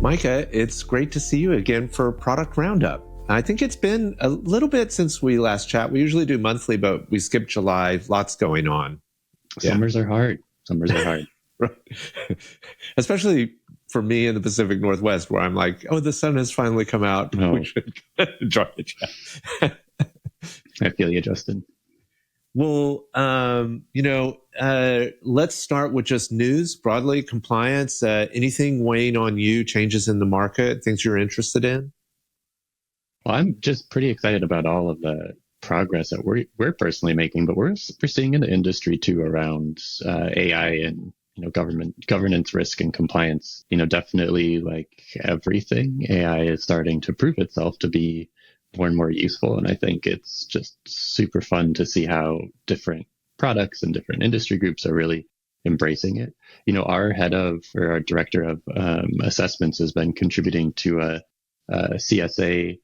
Micah, it's great to see you again for Product Roundup. I think it's been a little bit since we last chat. We usually do monthly, but we skipped July. Lots going on. Summers are hard. Right. Especially for me in the Pacific Northwest, where I'm like, oh, the sun has finally come out. Oh. We should enjoy it. I feel you, Justin. Well, let's start with just news, broadly, compliance, anything weighing on you, changes in the market, things you're interested in? Well, I'm just pretty excited about all of the progress that we're personally making, but we're seeing in the industry too around AI and governance risk and compliance. Definitely like everything, AI is starting to prove itself to be more and more useful. And I think it's just super fun to see how different products and different industry groups are really embracing it. Our our director of assessments has been contributing to a CSA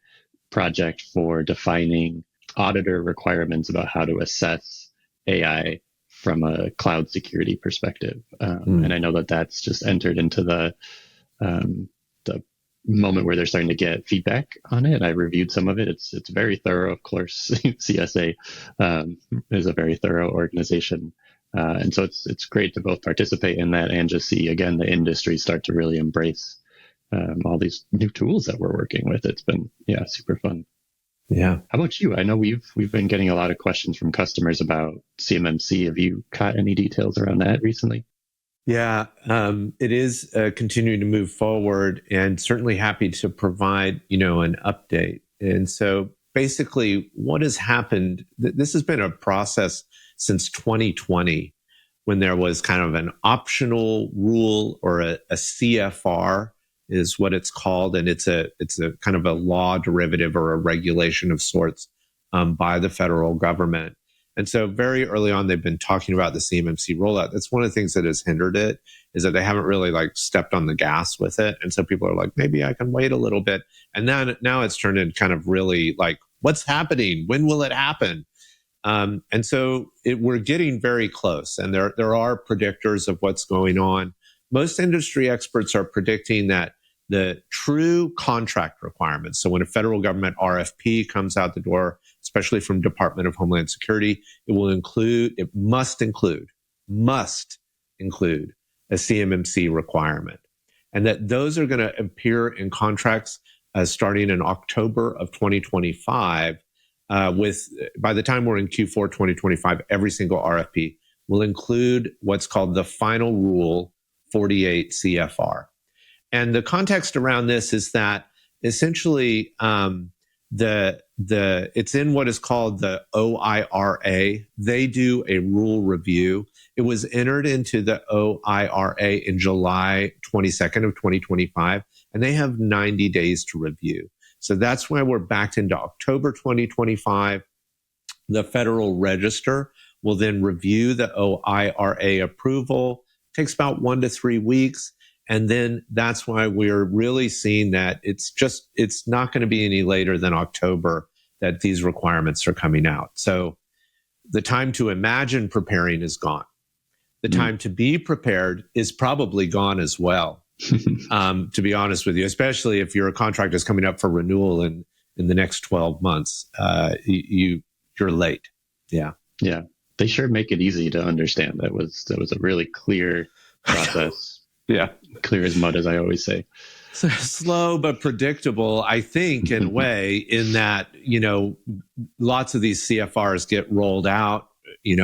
project for defining auditor requirements about how to assess AI from a cloud security perspective. And I know that that's just entered into the moment where they're starting to get feedback on it. I reviewed some of it. It's very thorough, of course. CSA is a very thorough organization. And so it's great to both participate in that and just see, again, the industry start to really embrace all these new tools that we're working with. It's been, super fun. Yeah. How about you? I know we've been getting a lot of questions from customers about CMMC. Have you caught any details around that recently? Yeah, it is continuing to move forward, and certainly happy to provide, an update. And so basically what has happened, this has been a process since 2020, when there was kind of an optional rule, or a CFR is what it's called. And it's a kind of a law derivative or a regulation of sorts by the federal government. And so very early on, they've been talking about the CMMC rollout. That's one of the things that has hindered it, is that they haven't really stepped on the gas with it. And so people are like, maybe I can wait a little bit. And then now it's turned into kind of really like, what's happening? When will it happen? And so we're getting very close. And there are predictors of what's going on. Most industry experts are predicting that the true contract requirements, so when a federal government RFP comes out the door, especially from Department of Homeland Security, it must include a CMMC requirement. And that those are going to appear in contracts starting in October of 2025. By the time we're in Q4 2025, every single RFP will include what's called the final rule 48 CFR. And the context around this is that essentially it's in what is called the OIRA. They do a rule review. It was entered into the OIRA in July 22nd of 2025, and they have 90 days to review. So that's why we're backed into October 2025. The Federal Register will then review the OIRA approval. It takes about 1 to 3 weeks. And then that's why we're really seeing that it's not going to be any later than October that these requirements are coming out. So the time to imagine preparing is gone. The time to be prepared is probably gone as well, to be honest with you, especially if your contract is coming up for renewal in the next 12 months. You're late. Yeah. Yeah. They sure make it easy to understand. That was a really clear process. Yeah. Clear as mud, as I always say. So slow but predictable, I think, in a way, in that, lots of these CFRs get rolled out,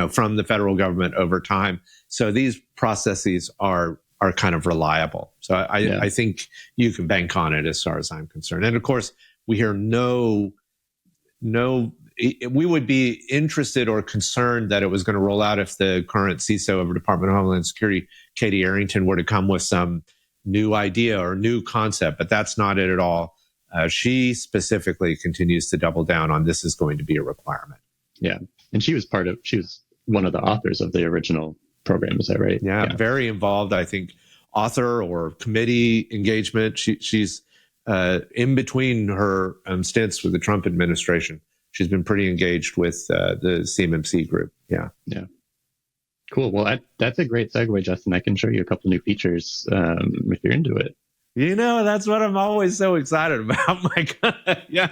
from the federal government over time. So these processes are kind of reliable. So I think you can bank on it as far as I'm concerned. And of course, we hear we would be interested or concerned that it was going to roll out if the current CISO of the Department of Homeland Security, Katie Arrington, were to come with some new idea or new concept, but that's not it at all. She specifically continues to double down on this is going to be a requirement. Yeah. And she was one of the authors of the original program. Is that right? Yeah. Very involved, I think, author or committee engagement. She's in between her stints with the Trump administration. She's been pretty engaged with the CMMC group. Yeah. Yeah. Cool. Well, that's a great segue, Justin. I can show you a couple new features if you're into it. That's what I'm always so excited about, Micah. Yeah.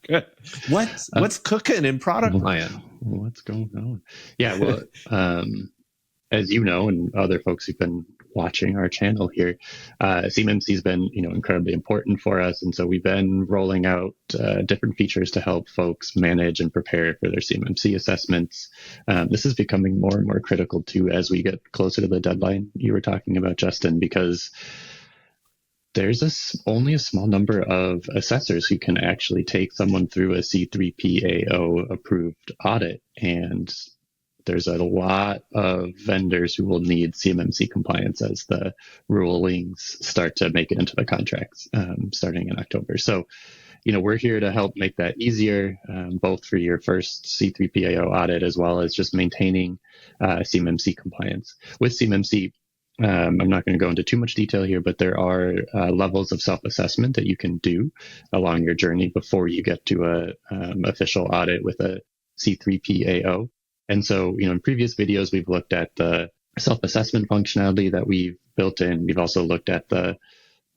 Good. What's cooking in product land? What's going on? Yeah, well, as you know, and other folks who've been watching our channel here, CMMC has been, incredibly important for us, and so we've been rolling out different features to help folks manage and prepare for their CMMC assessments. This is becoming more and more critical too as we get closer to the deadline you were talking about, Justin, because there's only a small number of assessors who can actually take someone through a C3PAO approved audit, and there's a lot of vendors who will need CMMC compliance as the rulings start to make it into the contracts starting in October. So, we're here to help make that easier, both for your first C3PAO audit as well as just maintaining CMMC compliance. With CMMC, I'm not going to go into too much detail here, but there are levels of self-assessment that you can do along your journey before you get to a official audit with a C3PAO. And so, in previous videos, we've looked at the self-assessment functionality that we've built in. We've also looked at the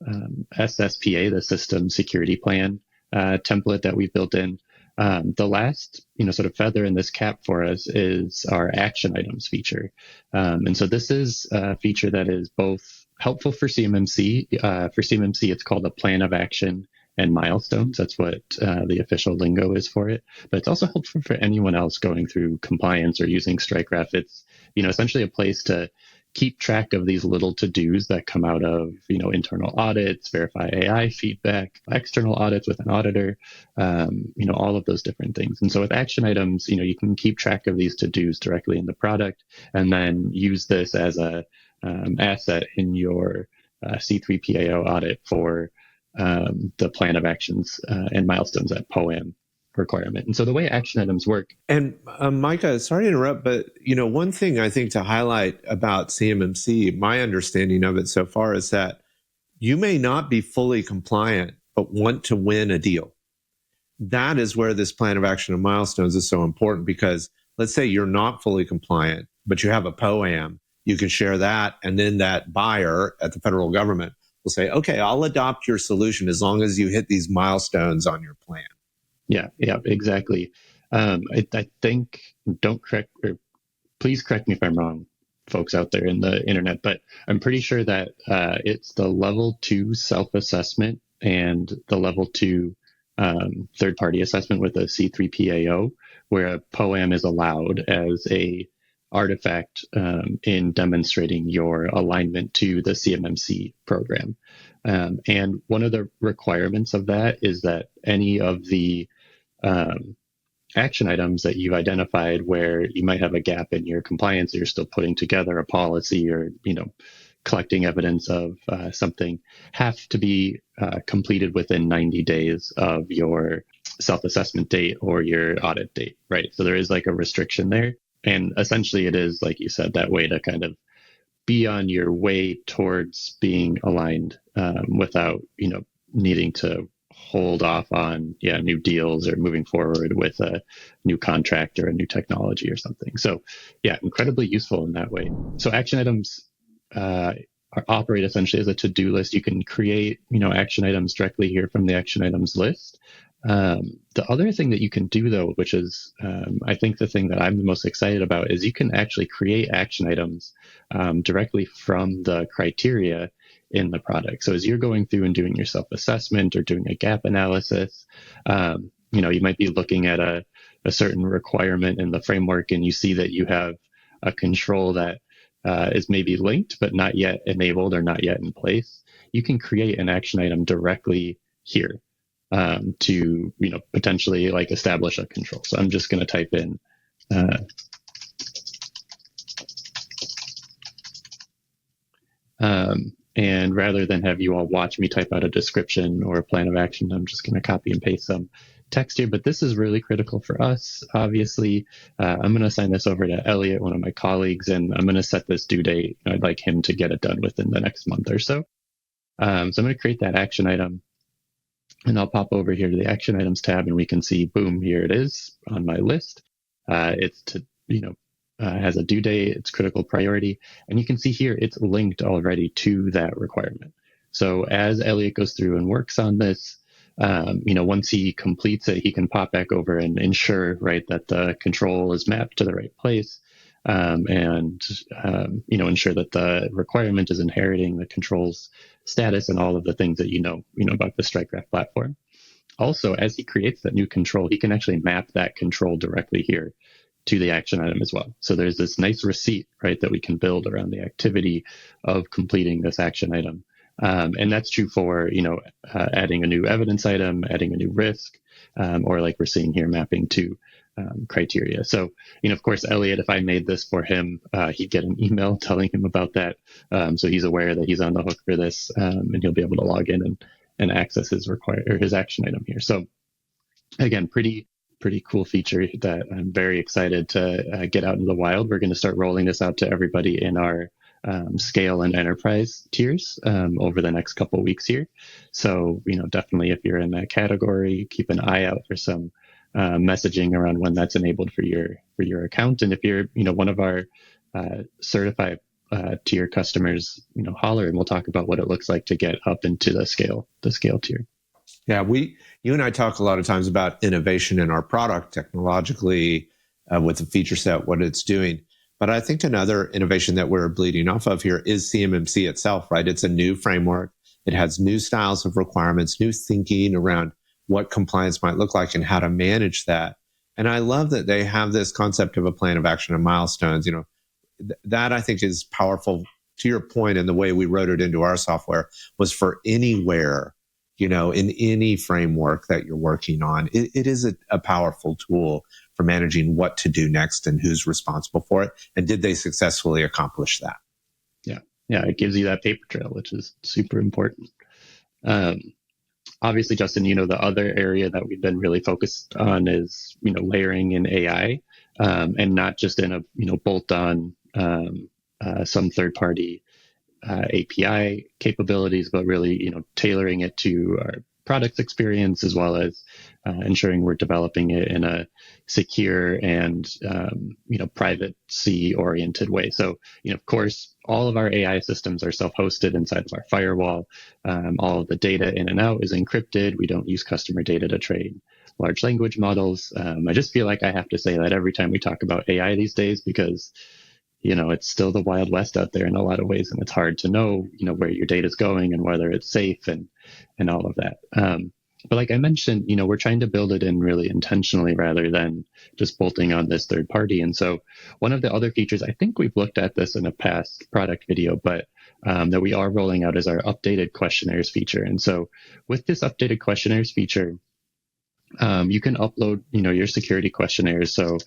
SSPA, the System Security Plan template that we've built in. The last, sort of feather in this cap for us is our action items feature. And so this is a feature that is both helpful for CMMC. For CMMC, it's called a plan of action and milestones. That's what the official lingo is for it. But it's also helpful for anyone else going through compliance or using StrikeGraph. It's, essentially a place to keep track of these little to-dos that come out of, internal audits, verify AI feedback, external audits with an auditor, all of those different things. And so with action items, you can keep track of these to-dos directly in the product and then use this as a asset in your C3PAO audit for the plan of actions and milestones at POAM requirement. And so the way action items work. And Micah, sorry to interrupt, but one thing I think to highlight about CMMC, my understanding of it so far is that you may not be fully compliant, but want to win a deal. That is where this plan of action and milestones is so important, because let's say you're not fully compliant, but you have a POAM, you can share that, and then that buyer at the federal government will say, okay, I'll adopt your solution as long as you hit these milestones on your plan. Yeah, exactly. I think, please correct me if I'm wrong, folks out there in the internet, but I'm pretty sure that it's the level 2 self-assessment and the level 2 third-party assessment with a C3PAO, where a POAM is allowed as a artifact in demonstrating your alignment to the CMMC program. And one of the requirements of that is that any of the action items that you've identified where you might have a gap in your compliance, you're still putting together a policy or, collecting evidence of something, have to be completed within 90 days of your self-assessment date or your audit date, right? So there is like a restriction there. And essentially it is, like you said, that way to kind of be on your way towards being aligned without, needing to hold off on new deals or moving forward with a new contract or a new technology or something. So incredibly useful in that way. So action items operate essentially as a to-do list. You can create action items directly here from the action items list. The other thing that you can do, though, which is I think the thing that I'm the most excited about, is you can actually create action items directly from the criteria in the product. So as you're going through and doing your self-assessment or doing a gap analysis, you might be looking at a certain requirement in the framework and you see that you have a control that is maybe linked but not yet enabled or not yet in place. You can create an action item directly here to potentially like establish a control. So I'm just going to type in and rather than have you all watch me type out a description or a plan of action, I'm just going to copy and paste some text here. But this is really critical for us. Obviously, I'm going to assign this over to Elliot, one of my colleagues, and I'm going to set this due date. I'd like him to get it done within the next month or so. So I'm going to create that action item. And I'll pop over here to the action items tab and we can see, boom, here it is on my list. It's to, has a due date, it's critical priority. And you can see here, it's linked already to that requirement. So as Elliot goes through and works on this, once he completes it, he can pop back over and ensure, right, that the control is mapped to the right place, and ensure that the requirement is inheriting the control's status and all of the things that you know about the StrikeGraph platform. Also, as he creates that new control, he can actually map that control directly here to the action item as well. So there's this nice receipt, right, that we can build around the activity of completing this action item. And that's true for, adding a new evidence item, adding a new risk, or like we're seeing here, mapping to criteria. So, of course, Elliot, if I made this for him, he'd get an email telling him about that. So he's aware that he's on the hook for this, and he'll be able to log in and access his action item here. So again, pretty cool feature that I'm very excited to get out into the wild. We're going to start rolling this out to everybody in our scale and enterprise tiers over the next couple of weeks here. So, definitely if you're in that category, keep an eye out for some messaging around when that's enabled for your account. And if you're, one of our certified tier customers, holler and we'll talk about what it looks like to get up into the scale tier. Yeah, you and I talk a lot of times about innovation in our product technologically with the feature set, what it's doing. But I think another innovation that we're bleeding off of here is CMMC itself, right? It's a new framework. It has new styles of requirements, new thinking around what compliance might look like and how to manage that. And I love that they have this concept of a plan of action and milestones. That I think is powerful. To your point, and the way we wrote it into our software was for anywhere, in any framework that you're working on. It is a powerful tool for managing what to do next and who's responsible for it. And did they successfully accomplish that? Yeah, it gives you that paper trail, which is super important. Obviously, Justin, the other area that we've been really focused on is, layering in AI, and not just in a bolt on some third-party API capabilities, but really, tailoring it to our product experience, as well as ensuring we're developing it in a secure and, privacy-oriented way. So, of course, all of our AI systems are self-hosted inside of our firewall. All of the data in and out is encrypted. We don't use customer data to train large language models. I just feel like I have to say that every time we talk about AI these days, because it's still the Wild West out there in a lot of ways, and it's hard to know, where your data is going and whether it's safe and all of that. But like I mentioned, we're trying to build it in really intentionally rather than just bolting on this third party. And so one of the other features, I think we've looked at this in a past product video, but that we are rolling out is our updated questionnaires feature. And so with this updated questionnaires feature, you can upload, your security questionnaires. So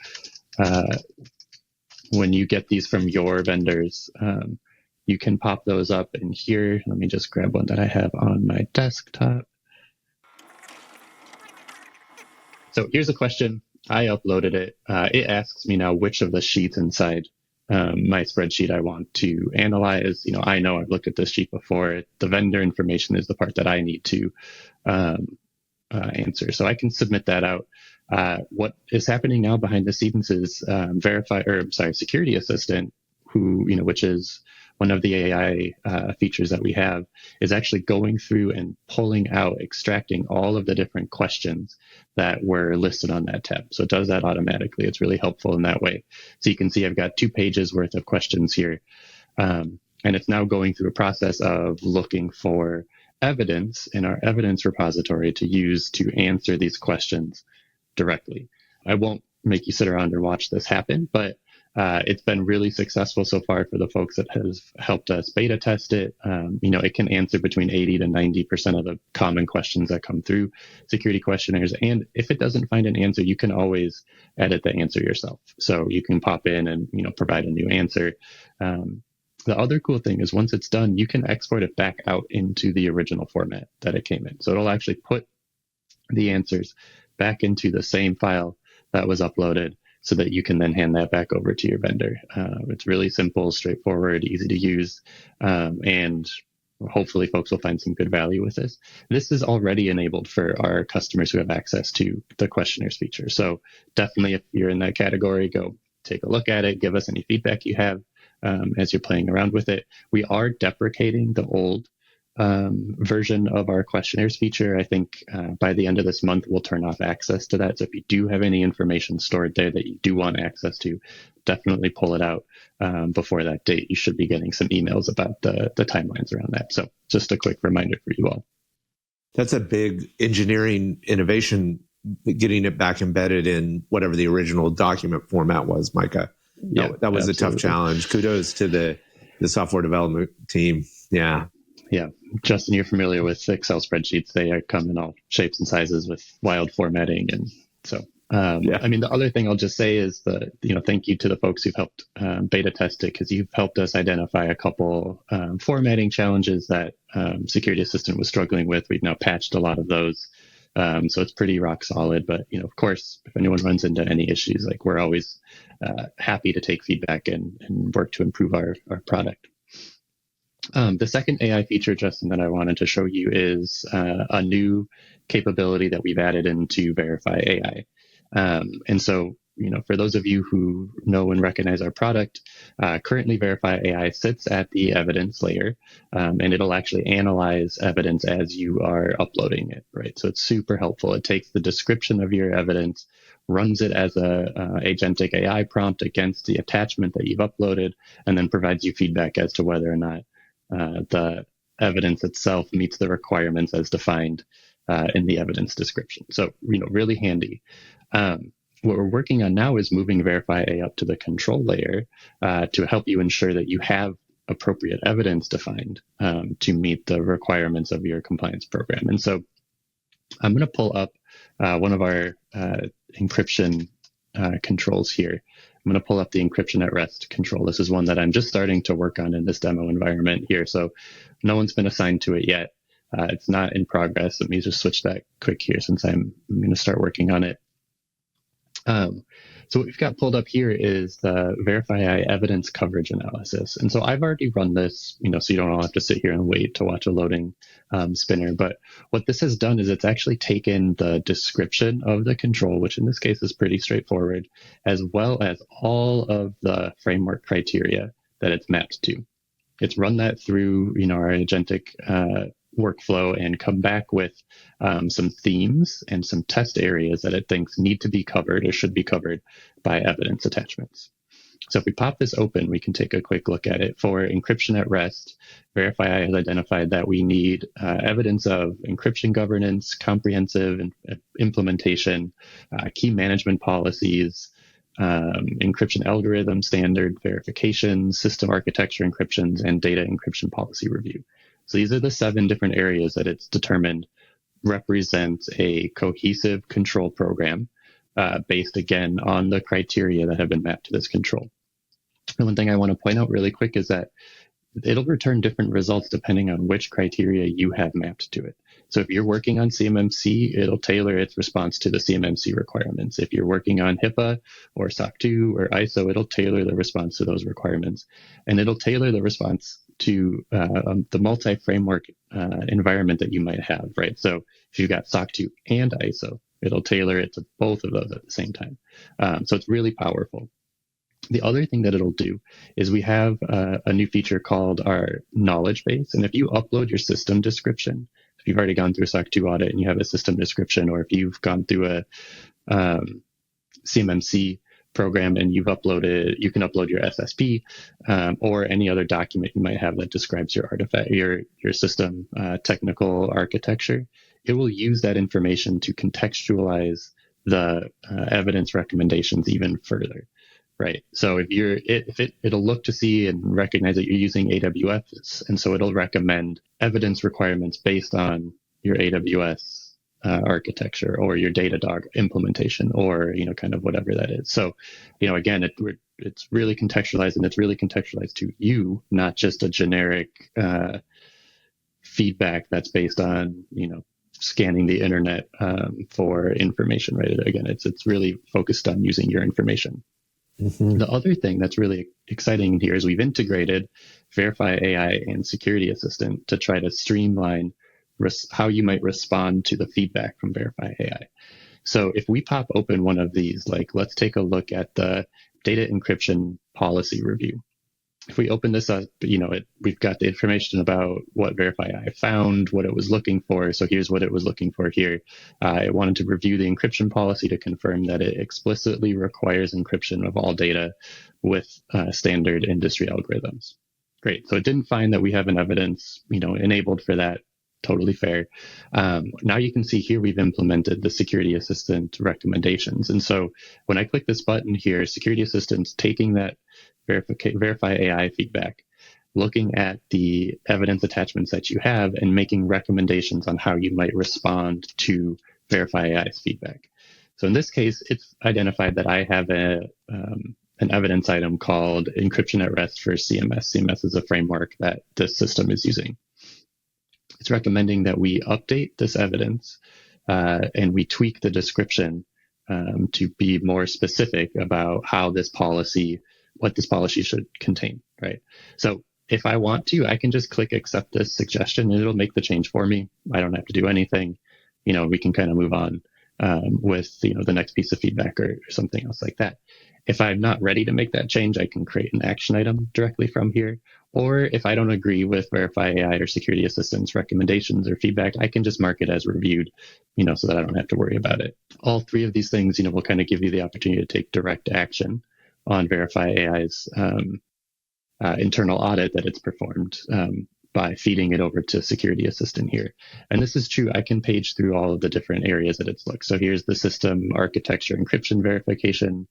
when you get these from your vendors, you can pop those up in here. Let me just grab one that I have on my desktop. So here's a question. I uploaded it. It asks me now which of the sheets inside my spreadsheet I want to analyze. I know I've looked at this sheet before. The vendor information is the part that I need to answer. So I can submit that out. What is happening now behind the scenes is Security Assistant, which is one of the AI features that we have, is actually going through and pulling out, extracting all of the different questions that were listed on that tab. So it does that automatically. It's really helpful in that way. So you can see I've got 2 pages worth of questions here. And it's now going through a process of looking for evidence in our evidence repository to use to answer these questions directly. I won't make you sit around and watch this happen, but it's been really successful so far for the folks that have helped us beta test it. It can answer between 80 to 90% of the common questions that come through security questionnaires. And if it doesn't find an answer, you can always edit the answer yourself. So you can pop in and, provide a new answer. The other cool thing is once it's done, you can export it back out into the original format that it came in. So it'll actually put the answers back into the same file that was uploaded, so that you can then hand that back over to your vendor. It's really simple, straightforward, easy to use, and hopefully folks will find some good value with this. This is already enabled for our customers who have access to the questionnaires feature. So definitely if you're in that category, go take a look at it, give us any feedback you have as you're playing around with it. We are deprecating the old version of our questionnaires feature. I think by the end of this month, we'll turn off access to that. So if you do have any information stored there that you do want access to, definitely pull it out before that date. You should be getting some emails about the timelines around that. So just a quick reminder for you all. That's a big engineering innovation, getting it back embedded in whatever the original document format was, Micah. Yeah, that was absolutely. A tough challenge. Kudos to the software development team. Yeah. Yeah. Justin, you're familiar with Excel spreadsheets. They come in all shapes and sizes with wild formatting. And so, I mean, the other thing I'll just say is thank you to the folks who've helped beta test it, because you've helped us identify a couple formatting challenges that Security Assistant was struggling with. We've now patched a lot of those. So it's pretty rock solid. But, of course, if anyone runs into any issues, like, we're always happy to take feedback and work to improve our product. The second AI feature, Justin, that I wanted to show you is a new capability that we've added into Verify AI. And so, for those of you who know and recognize our product, currently Verify AI sits at the evidence layer, and it'll actually analyze evidence as you are uploading it, right? So it's super helpful. It takes the description of your evidence, runs it as a agentic AI prompt against the attachment that you've uploaded, and then provides you feedback as to whether or not the evidence itself meets the requirements as defined in the evidence description. So, really handy. What we're working on now is moving Verify AI up to the control layer to help you ensure that you have appropriate evidence defined to meet the requirements of your compliance program. And so I'm going to pull up one of our encryption controls here. I'm going to pull up the encryption at rest control. This is one that I'm just starting to work on in this demo environment here. So no one's been assigned to it yet. It's not in progress. Let me just switch that quick here since I'm going to start working on it. So what we've got pulled up here is the Verify AI evidence coverage analysis. And so I've already run this, so you don't all have to sit here and wait to watch a loading spinner. But what this has done is it's actually taken the description of the control, which in this case is pretty straightforward, as well as all of the framework criteria that it's mapped to. It's run that through, our agentic workflow and come back with some themes and some test areas that it thinks need to be covered or should be covered by evidence attachments. So if we pop this open, we can take a quick look at it. For encryption at rest, Verify AI has identified that we need evidence of encryption governance, comprehensive implementation, key management policies, encryption algorithm standard verification, system architecture encryptions, and data encryption policy review. So these are the 7 different areas that it's determined represent a cohesive control program based, again, on the criteria that have been mapped to this control. And one thing I want to point out really quick is that it'll return different results depending on which criteria you have mapped to it. So if you're working on CMMC, it'll tailor its response to the CMMC requirements. If you're working on HIPAA or SOC 2 or ISO, it'll tailor the response to those requirements. And it'll tailor the response to the multi-framework environment that you might have, right? So if you've got SOC 2 and ISO, it'll tailor it to both of those at the same time. So it's really powerful. The other thing that it'll do is we have a new feature called our knowledge base. And if you upload your system description, if you've already gone through a SOC 2 audit and you have a system description, or if you've gone through a CMMC program and you can upload your SSP or any other document you might have that describes your artifact, your system technical architecture. It will use that information to contextualize the evidence recommendations even further. Right. So it'll look to see and recognize that you're using AWS, and so it'll recommend evidence requirements based on your AWS architecture or your Datadog implementation, or kind of whatever that is. So, again, it's really contextualized, and it's really contextualized to you, not just a generic feedback that's based on scanning the internet for information. Right. Again, it's really focused on using your information. Mm-hmm. The other thing that's really exciting here is we've integrated Verify AI and Security Assistant to try to streamline how you might respond to the feedback from Verify AI. So if we pop open one of these, like, let's take a look at the data encryption policy review. if we open this up, we've got the information about what Verify AI found, what it was looking for. So here's what it was looking for here. It wanted to review the encryption policy to confirm that it explicitly requires encryption of all data with standard industry algorithms. Great. So it didn't find that we have an evidence, enabled for that. Totally fair. Now you can see here we've implemented the security assistant recommendations. And so when I click this button here, security assistant's taking that Verify AI feedback, looking at the evidence attachments that you have and making recommendations on how you might respond to Verify AI's feedback. So in this case, it's identified that I have an evidence item called encryption at rest for CMS. CMS is a framework that this system is using. It's recommending that we update this evidence and we tweak the description to be more specific about what this policy should contain, right? So if I want to, I can just click accept this suggestion and it'll make the change for me. I don't have to do anything. We can kind of move on with, the next piece of feedback or something else like that. If I'm not ready to make that change, I can create an action item directly from here. Or if I don't agree with Verify AI or Security Assistant's recommendations or feedback, I can just mark it as reviewed, so that I don't have to worry about it. All three of these things, will kind of give you the opportunity to take direct action on Verify AI's internal audit that it's performed by feeding it over to Security Assistant here. And this is true. I can page through all of the different areas that it's looked. So here's the system architecture encryption verification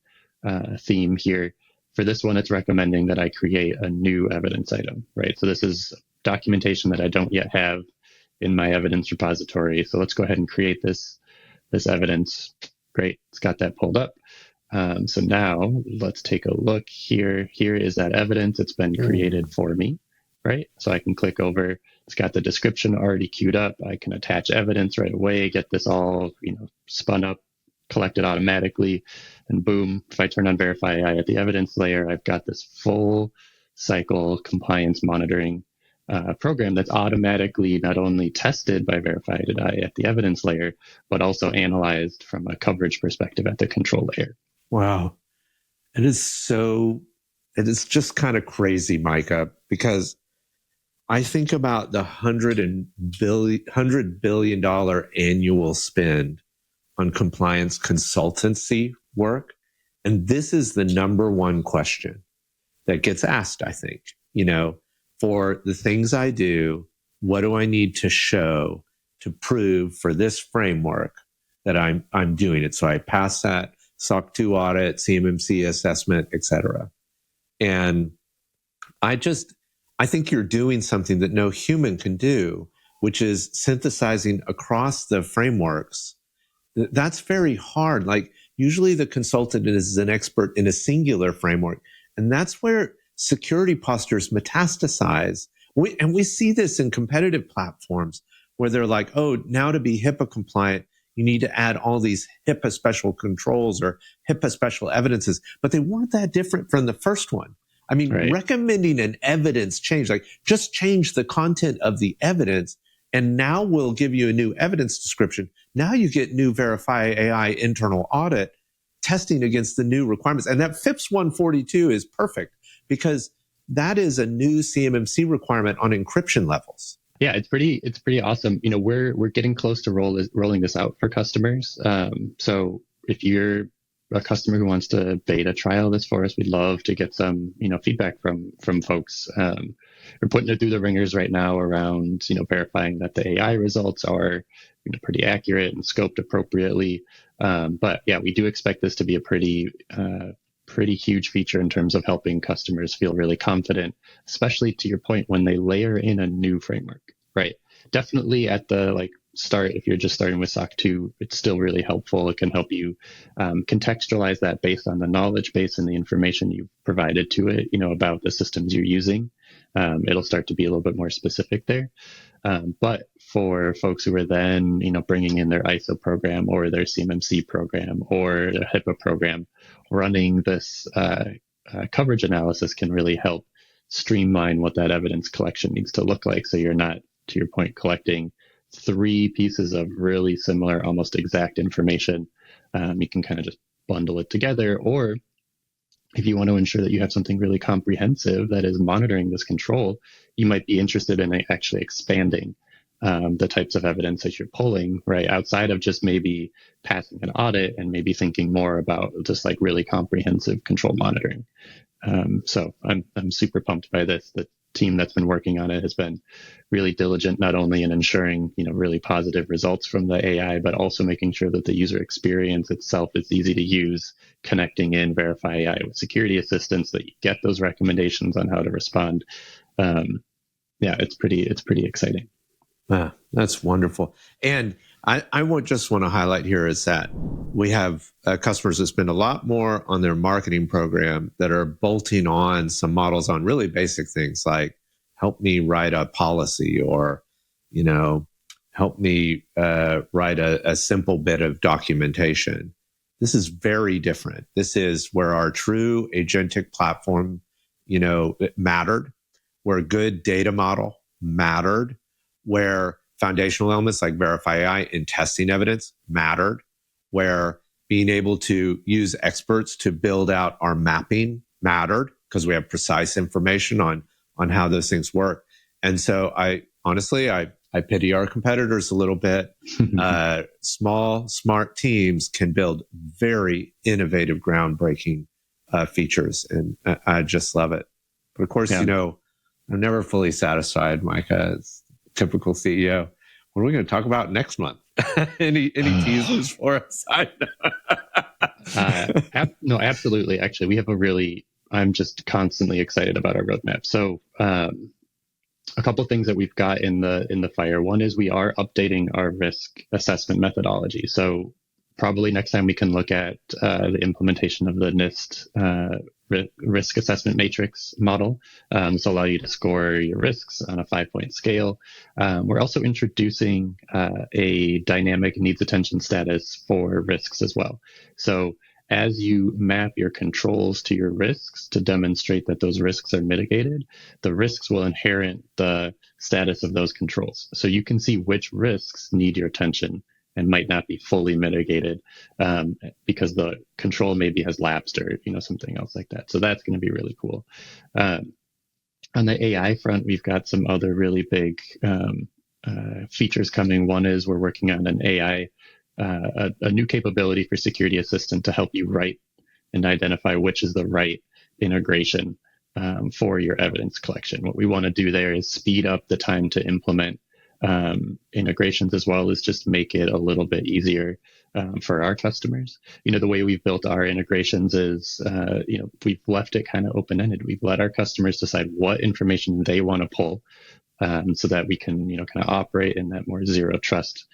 theme here. For this one, it's recommending that I create a new evidence item, right? So this is documentation that I don't yet have in my evidence repository. So let's go ahead and create this evidence. Great, it's got that pulled up. So now let's take a look here. Here is that evidence. It's been created for me, right? So I can click over. It's got the description already queued up. I can attach evidence right away, get this all, spun up, collected automatically, and boom, if I turn on Verify AI at the evidence layer, I've got this full cycle compliance monitoring program that's automatically not only tested by Verify AI at the evidence layer, but also analyzed from a coverage perspective at the control layer. Wow. It is just kind of crazy, Micah, because I think about the $100 billion annual spend on compliance consultancy work. And this is the number one question that gets asked, I think, for the things I do, what do I need to show to prove for this framework that I'm doing it? So I pass that SOC 2 audit, CMMC assessment, et cetera. And I think you're doing something that no human can do, which is synthesizing across the frameworks. That's very hard. Like usually the consultant is an expert in a singular framework. And that's where security postures metastasize. We see this in competitive platforms where they're like, oh, now to be HIPAA compliant, you need to add all these HIPAA special controls or HIPAA special evidences, but they weren't that different from the first one. I mean, right. Recommending an evidence change, like just change the content of the evidence, and now we'll give you a new evidence description. Now you get new Verify AI internal audit testing against the new requirements. And that FIPS 142 is perfect because that is a new CMMC requirement on encryption levels. Yeah, it's pretty awesome. We're getting close to rolling this out for customers. So if you're a customer who wants to beta trial this for us, we'd love to get some, feedback from folks. We're putting it through the ringers right now around, verifying that the AI results are, pretty accurate and scoped appropriately. But yeah, we do expect this to be a pretty huge feature in terms of helping customers feel really confident, especially to your point when they layer in a new framework, right? Definitely at the start, if you're just starting with SOC 2, it's still really helpful. It can help you contextualize that based on the knowledge base and the information you've provided to it, about the systems you're using. It'll start to be a little bit more specific there. But for folks who are then, bringing in their ISO program or their CMMC program or their HIPAA program, running this coverage analysis can really help streamline what that evidence collection needs to look like. So you're not, to your point, collecting 3 pieces of really similar, almost exact information. You can kind of just bundle it together, or if you want to ensure that you have something really comprehensive that is monitoring this control, you might be interested in actually expanding the types of evidence that you're pulling, right, outside of just maybe passing an audit and maybe thinking more about just like really comprehensive control monitoring. So I'm super pumped by this. The team that's been working on it has been really diligent, not only in ensuring, really positive results from the AI, but also making sure that the user experience itself is easy to use, connecting in Verify AI with security assistance, that you get those recommendations on how to respond. It's pretty exciting. That's wonderful. And I would just want to highlight here is that we have customers that spend a lot more on their marketing program that are bolting on some models on really basic things like help me write a policy or, help me write a simple bit of documentation. This is very different. This is where our true agentic platform, it mattered, where a good data model mattered, where foundational elements like Verify AI and testing evidence mattered, where being able to use experts to build out our mapping mattered because we have precise information on how those things work. And so I pity our competitors a little bit. Small, smart teams can build very innovative, groundbreaking features. And I just love it. But of course, I'm never fully satisfied, Micah, as typical CEO. What are we going to talk about next month? any teasers for us? No, absolutely. Actually, we have I'm just constantly excited about our roadmap. So a couple of things that we've got in the fire. One is we are updating our risk assessment methodology. So probably next time we can look at the implementation of the NIST risk assessment matrix model. This will allow you to score your risks on a 5-point scale. We're also introducing a dynamic needs attention status for risks as well. So as you map your controls to your risks to demonstrate that those risks are mitigated, the risks will inherit the status of those controls. So you can see which risks need your attention and might not be fully mitigated because the control maybe has lapsed or something else like that. So that's going to be really cool. On the AI front, we've got some other really big features coming. One is we're working on an AI, a new capability for Security Assistant to help you write and identify which is the right integration for your evidence collection. What we want to do there is speed up the time to implement integrations, as well as just make it a little bit easier for our customers. The way we've built our integrations is, we've left it kind of open-ended. We've let our customers decide what information they want to pull so that we can, kind of operate in that more zero trust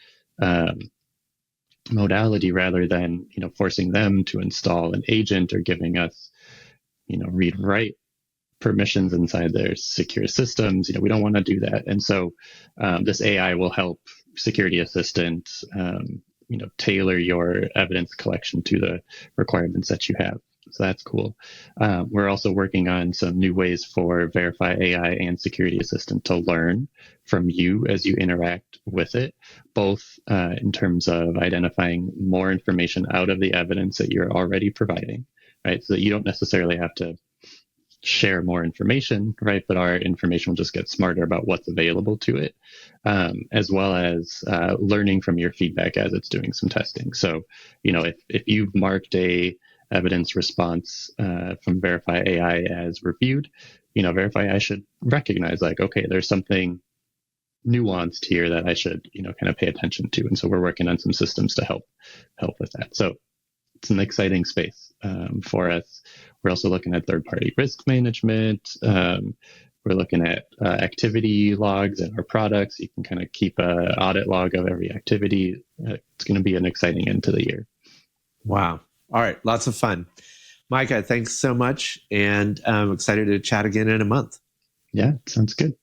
modality rather than, forcing them to install an agent or giving us, read write permissions inside their secure systems. We don't want to do that. And so this AI will help Security Assistant, tailor your evidence collection to the requirements that you have. So that's cool. We're also working on some new ways for Verify AI and Security Assistant to learn from you as you interact with it, both in terms of identifying more information out of the evidence that you're already providing, right? So that you don't necessarily have to share more information, right? But our information will just get smarter about what's available to it, as well as learning from your feedback as it's doing some testing. So, if you've marked a evidence response from Verify AI as reviewed, Verify AI should recognize like, okay, there's something nuanced here that I should, kind of pay attention to. And so we're working on some systems to help with that. So it's an exciting space for us. We're also looking at third-party risk management. We're looking at activity logs in our products. You can kind of keep an audit log of every activity. It's going to be an exciting end to the year. Wow. All right. Lots of fun. Micah, thanks so much. And I'm excited to chat again in a month. Yeah, sounds good.